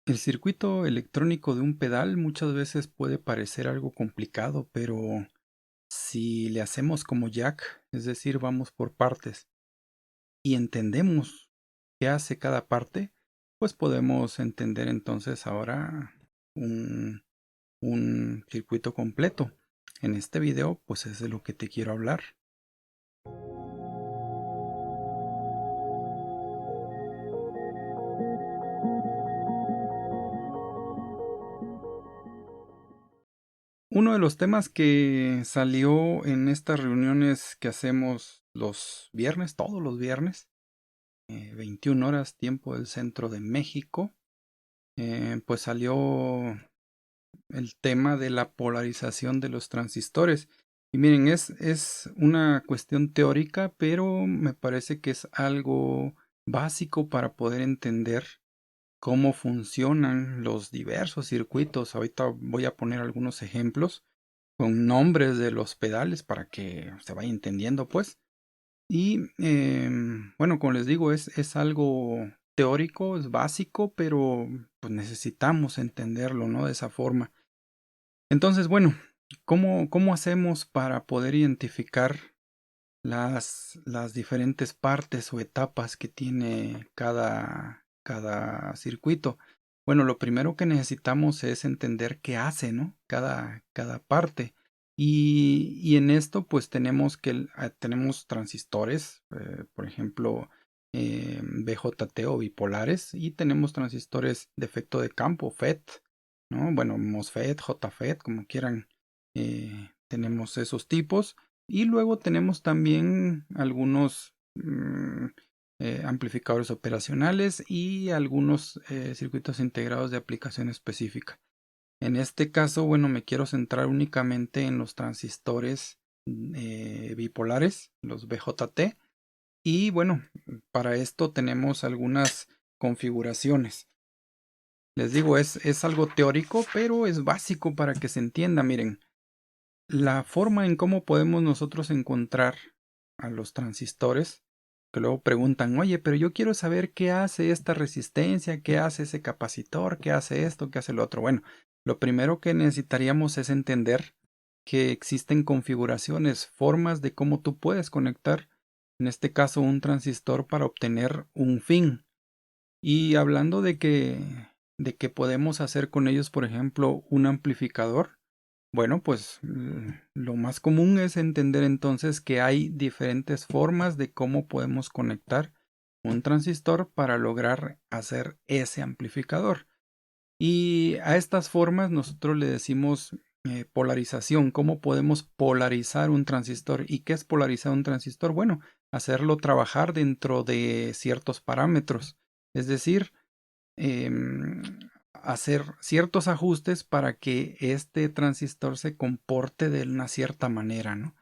El circuito electrónico de un pedal muchas veces puede parecer algo complicado, pero si le hacemos como Jack, es decir, vamos por partes y entendemos qué hace cada parte, pues podemos entender entonces ahora un, un circuito completo. En este video, pues es de lo que te quiero hablar. Uno de los temas que salió en estas reuniones que hacemos los viernes, todos los viernes, 21 horas tiempo del centro de México, pues salió el tema de la polarización de los transistores. Y miren, es una cuestión teórica, pero me parece que es algo básico para poder entender cómo funcionan los diversos circuitos. Ahorita voy a poner algunos ejemplos con nombres de los pedales para que se vaya entendiendo, pues. Y bueno, como les digo, es algo teórico, es básico, pero pues necesitamos entenderlo, ¿no? De esa forma. Entonces, bueno, ¿cómo hacemos para poder identificar las diferentes partes o etapas que tiene cada circuito? Bueno, lo primero que necesitamos es entender qué hace, ¿no? Cada parte. Y en esto, pues tenemos transistores, por ejemplo, BJT o bipolares, y tenemos transistores de efecto de campo, FET, ¿no? Bueno, MOSFET, JFET, como quieran, tenemos esos tipos. Y luego tenemos también algunos amplificadores operacionales y algunos circuitos integrados de aplicación específica. En este caso, bueno, me quiero centrar únicamente en los transistores bipolares, los BJT. Y bueno, para esto tenemos algunas configuraciones. Les digo, es algo teórico, pero es básico para que se entienda. Miren, la forma en cómo podemos nosotros encontrar a los transistores, que luego preguntan, oye, pero yo quiero saber qué hace esta resistencia, qué hace ese capacitor, qué hace esto, qué hace lo otro. Bueno, lo primero que necesitaríamos es entender que existen configuraciones, formas de cómo tú puedes conectar, en este caso, un transistor para obtener un fin. Y hablando de que podemos hacer con ellos, por ejemplo, un amplificador, bueno, pues lo más común es entender entonces que hay diferentes formas de cómo podemos conectar un transistor para lograr hacer ese amplificador. Y a estas formas nosotros le decimos polarización. ¿Cómo podemos polarizar un transistor? ¿Y qué es polarizar un transistor? Bueno, hacerlo trabajar dentro de ciertos parámetros. Es decir, em, hacer ciertos ajustes para que este transistor se comporte de una cierta manera, ¿no?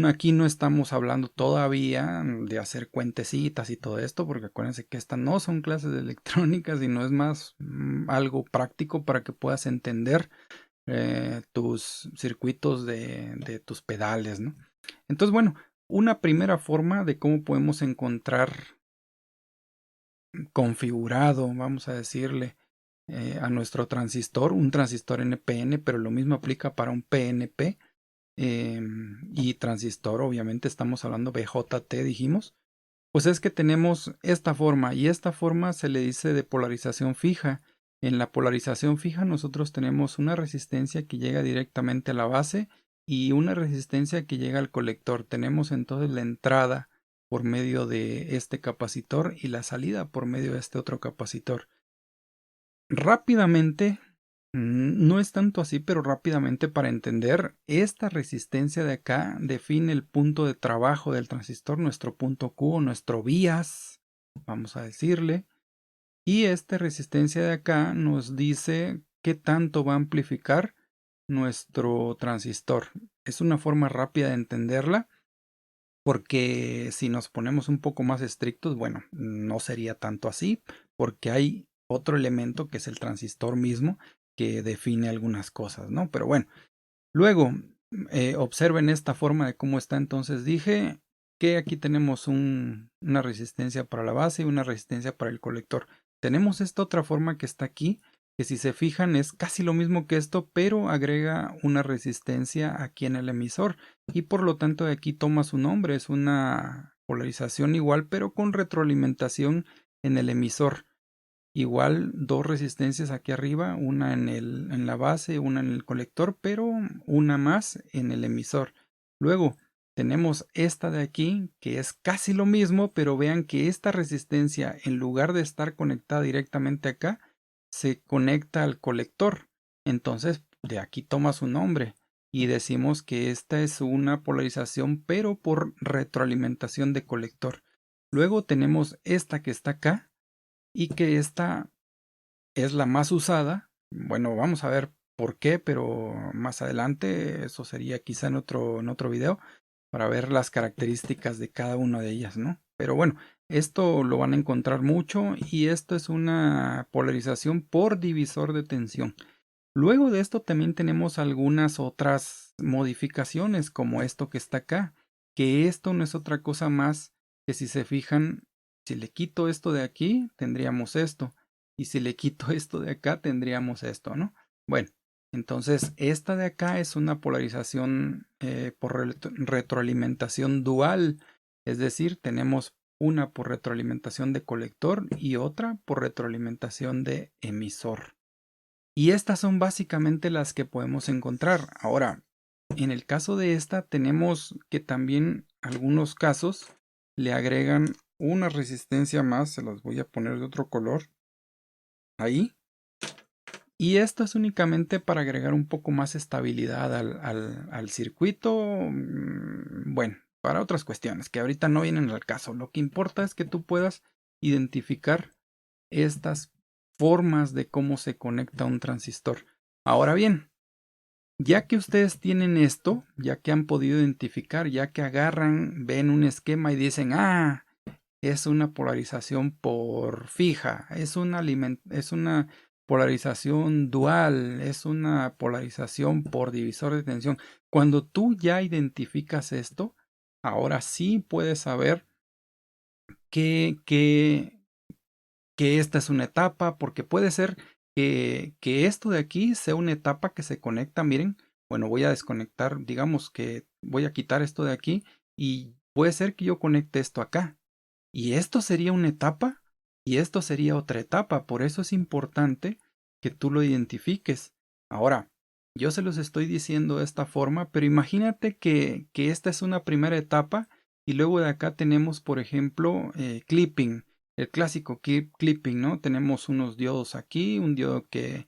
Aquí no estamos hablando todavía de hacer cuentecitas y todo esto, porque acuérdense que estas no son clases de electrónica, sino es más algo práctico para que puedas entender tus circuitos de tus pedales, ¿no? Entonces, bueno, una primera forma de cómo podemos encontrar configurado, vamos a decirle, a nuestro transistor, un transistor NPN, pero lo mismo aplica para un PNP y transistor, obviamente estamos hablando BJT, dijimos, pues es que tenemos esta forma y esta forma se le dice de polarización fija. En la polarización fija nosotros tenemos una resistencia que llega directamente a la base y una resistencia que llega al colector. Tenemos entonces la entrada por medio de este capacitor y la salida por medio de este otro capacitor. Rápidamente, no es tanto así, pero rápidamente para entender, esta resistencia de acá define el punto de trabajo del transistor, nuestro punto Q, nuestro bias, vamos a decirle, y esta resistencia de acá nos dice qué tanto va a amplificar nuestro transistor. Es una forma rápida de entenderla, porque si nos ponemos un poco más estrictos, bueno, no sería tanto así, porque hay otro elemento que es el transistor mismo que define algunas cosas, ¿no? Pero bueno, luego observen esta forma de cómo está. Entonces dije que aquí tenemos una resistencia para la base y una resistencia para el colector. tenemos esta otra forma que está aquí, que si se fijan es casi lo mismo que esto, pero agrega una resistencia aquí en el emisor y por lo tanto de aquí toma su nombre, es una polarización igual pero con retroalimentación en el emisor. Igual dos resistencias aquí arriba, una en la base, una en el colector, pero una más en el emisor. Luego tenemos esta de aquí, que es casi lo mismo, pero vean que esta resistencia, en lugar de estar conectada directamente acá, se conecta al colector. Entonces, de aquí toma su nombre. Y decimos que esta es una polarización, pero por retroalimentación de colector. Luego tenemos esta que está acá, y que esta es la más usada. Bueno, vamos a ver por qué, pero más adelante, eso sería quizá en otro video, para ver las características de cada una de ellas, ¿no? Pero bueno, esto lo van a encontrar mucho y esto es una polarización por divisor de tensión. Luego de esto también tenemos algunas otras modificaciones, como esto que está acá, que esto no es otra cosa más que si se fijan, si le quito esto de aquí, tendríamos esto, y si le quito esto de acá, tendríamos esto, ¿no? Bueno, entonces esta de acá es una polarización por retroalimentación dual, es decir, tenemos una por retroalimentación de colector y otra por retroalimentación de emisor. Y estas son básicamente las que podemos encontrar. Ahora, en el caso de esta tenemos que también algunos casos le agregan una resistencia más, se las voy a poner de otro color, ahí. Y esto es únicamente para agregar un poco más estabilidad al circuito, bueno, para otras cuestiones que ahorita no vienen al caso. Lo que importa es que tú puedas identificar estas formas de cómo se conecta un transistor. Ahora bien, ya que ustedes tienen esto, ya que han podido identificar, ya que agarran, ven un esquema y dicen, ah, es una polarización por fija, es una polarización dual, es una polarización por divisor de tensión. Cuando tú ya identificas esto, ahora sí puedes saber que esta es una etapa, porque puede ser que esto de aquí sea una etapa que se conecta, miren, bueno, voy a desconectar, digamos que voy a quitar esto de aquí y puede ser que yo conecte esto acá. Y esto sería una etapa y esto sería otra etapa, por eso es importante que tú lo identifiques. Ahora, yo se los estoy diciendo de esta forma, pero imagínate que esta es una primera etapa y luego de acá tenemos, por ejemplo, clipping, el clásico clipping, ¿no? Tenemos unos diodos aquí, un diodo que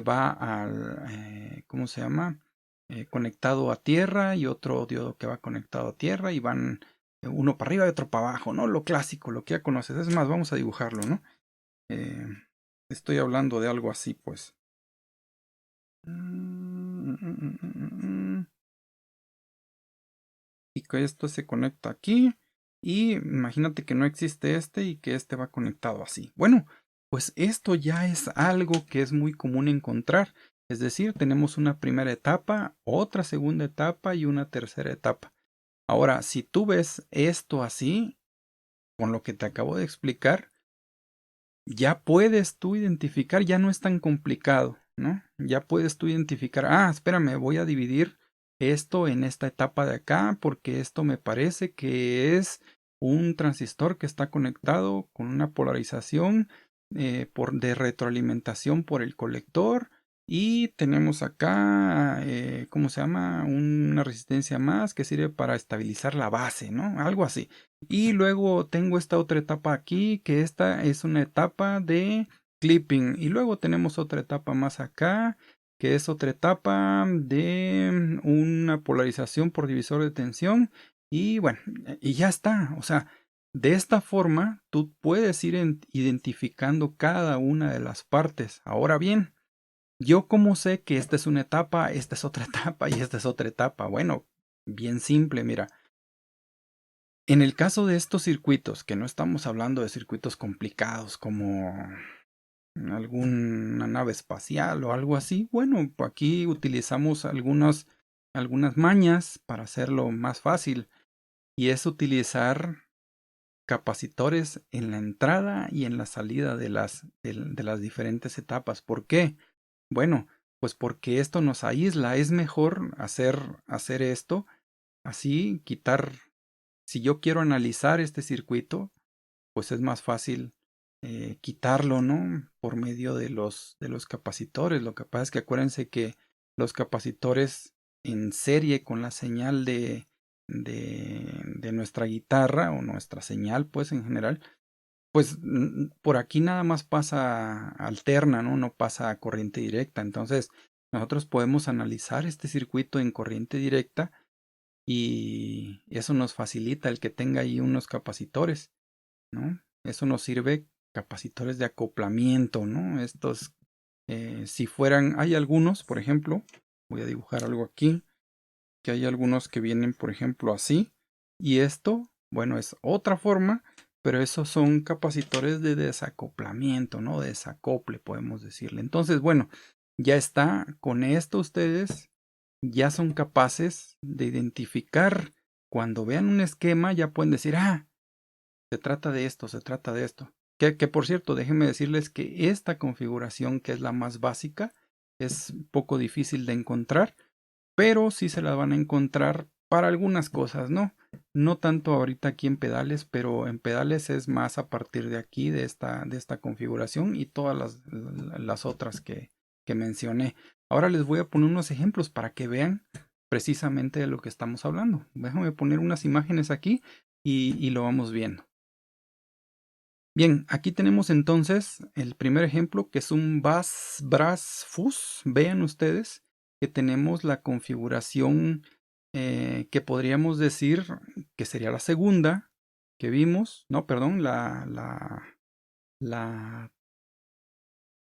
va al, ¿cómo se llama? Conectado a tierra y otro diodo que va conectado a tierra y van uno para arriba y otro para abajo, ¿no? Lo clásico, lo que ya conoces. Es más, vamos a dibujarlo, ¿no? Eh, Estoy hablando de algo así, pues. Y que esto se conecta aquí. Y imagínate que no existe este y que este va conectado así. Bueno, pues esto ya es algo que es muy común encontrar. Es decir, tenemos una primera etapa, otra segunda etapa y una tercera etapa. Ahora, si tú ves esto así, con lo que te acabo de explicar, ya puedes tú identificar, ya no es tan complicado, ¿no? Ya puedes tú identificar, ah, espérame, voy a dividir esto en esta etapa de acá porque esto me parece que es un transistor que está conectado con una polarización de retroalimentación por el colector y tenemos acá, ¿cómo se llama? Una resistencia más que sirve para estabilizar la base, ¿no? Algo así. Y luego tengo esta otra etapa aquí, que esta es una etapa de clipping. Y luego tenemos otra etapa más acá, que es otra etapa de una polarización por divisor de tensión. Y bueno, y ya está. O sea, de esta forma tú puedes ir identificando cada una de las partes. Ahora bien, yo cómo sé que esta es una etapa, esta es otra etapa y esta es otra etapa. Bueno, bien simple, mira. En el caso de estos circuitos, que no estamos hablando de circuitos complicados como alguna nave espacial o algo así, bueno, aquí utilizamos algunas mañas para hacerlo más fácil y es utilizar capacitores en la entrada y en la salida de las diferentes etapas. ¿Por qué? Bueno, pues porque esto nos aísla. Es mejor hacer esto así, quitar. Si yo quiero analizar este circuito, pues es más fácil quitarlo, ¿no? Por medio de los capacitores. Lo que pasa es que acuérdense que los capacitores en serie con la señal de nuestra guitarra o nuestra señal, pues en general, pues por aquí nada más pasa alterna, ¿no? No pasa a corriente directa. Entonces, nosotros podemos analizar este circuito en corriente directa y eso nos facilita el que tenga ahí unos capacitores, ¿no? Eso nos sirve capacitores de acoplamiento, ¿no? Estos, si fueran, hay algunos, por ejemplo, voy a dibujar algo aquí, que hay algunos que vienen, por ejemplo, así, y esto, bueno, es otra forma, pero esos son capacitores de desacoplamiento, ¿no? Desacople, podemos decirle. Entonces, bueno, ya está, con esto ustedes ya son capaces de identificar, cuando vean un esquema, ya pueden decir, ah, se trata de esto, se trata de esto. Que por cierto, déjenme decirles que esta configuración, que es la más básica, es poco difícil de encontrar, pero sí se la van a encontrar para algunas cosas, ¿no? No tanto ahorita aquí en pedales, pero en pedales es más a partir de aquí, de esta configuración y todas las otras que mencioné. Ahora les voy a poner unos ejemplos para que vean precisamente de lo que estamos hablando. Déjame poner unas imágenes aquí y lo vamos viendo. Bien, aquí tenemos entonces el primer ejemplo, que es un Bass Brass Fuzz. Vean ustedes que tenemos la configuración que podríamos decir que sería la segunda que vimos. No, perdón, la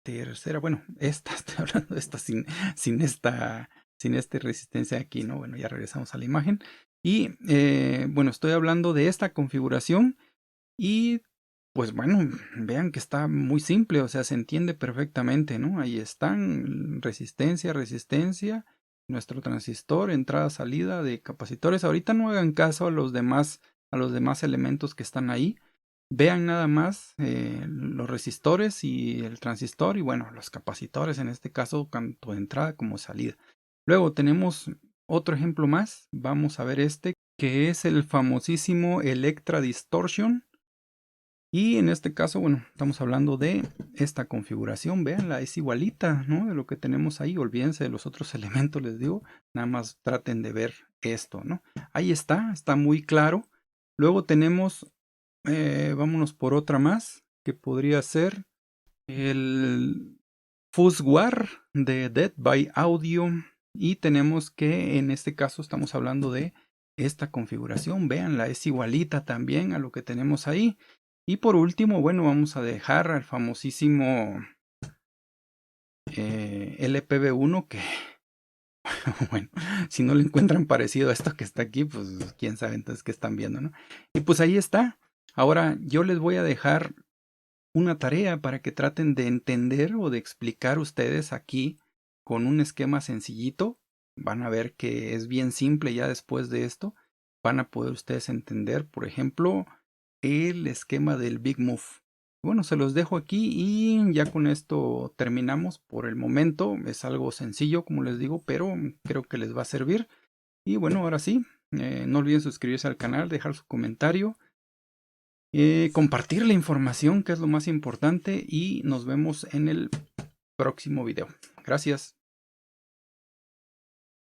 tercera. Bueno, esta, estoy hablando de esta sin esta resistencia aquí, ¿no? Bueno, ya regresamos a la imagen. Y bueno, estoy hablando de esta configuración y pues bueno, vean que está muy simple, o sea, se entiende perfectamente, ¿no? Ahí están, resistencia, nuestro transistor, entrada, salida de capacitores. Ahorita no hagan caso a los demás elementos que están ahí. Vean nada más los resistores y el transistor y bueno, los capacitores en este caso, tanto de entrada como salida. Luego tenemos otro ejemplo más, vamos a ver este, que es el famosísimo Electra Distortion. Y en este caso, bueno, estamos hablando de esta configuración, véanla, es igualita, ¿no? De lo que tenemos ahí, olvídense de los otros elementos, les digo, nada más traten de ver esto, ¿no? Ahí está muy claro. Luego tenemos, vámonos por otra más, que podría ser el Fuzzwar de Dead by Audio. Y tenemos que en este caso estamos hablando de esta configuración, véanla, es igualita también a lo que tenemos ahí. Y por último, bueno, vamos a dejar al famosísimo LPV1 que, bueno, si no lo encuentran parecido a esto que está aquí, pues quién sabe entonces qué están viendo, ¿no? Y pues ahí está. Ahora yo les voy a dejar una tarea para que traten de entender o de explicar ustedes aquí con un esquema sencillito. Van a ver que es bien simple ya después de esto. Van a poder ustedes entender, por ejemplo, el esquema del Big Move. Bueno, se los dejo aquí y ya con esto terminamos por el momento. Es algo sencillo, como les digo, pero creo que les va a servir. Y bueno, ahora sí, no olviden suscribirse al canal, dejar su comentario, compartir la información, que es lo más importante, y nos vemos en el próximo video. Gracias.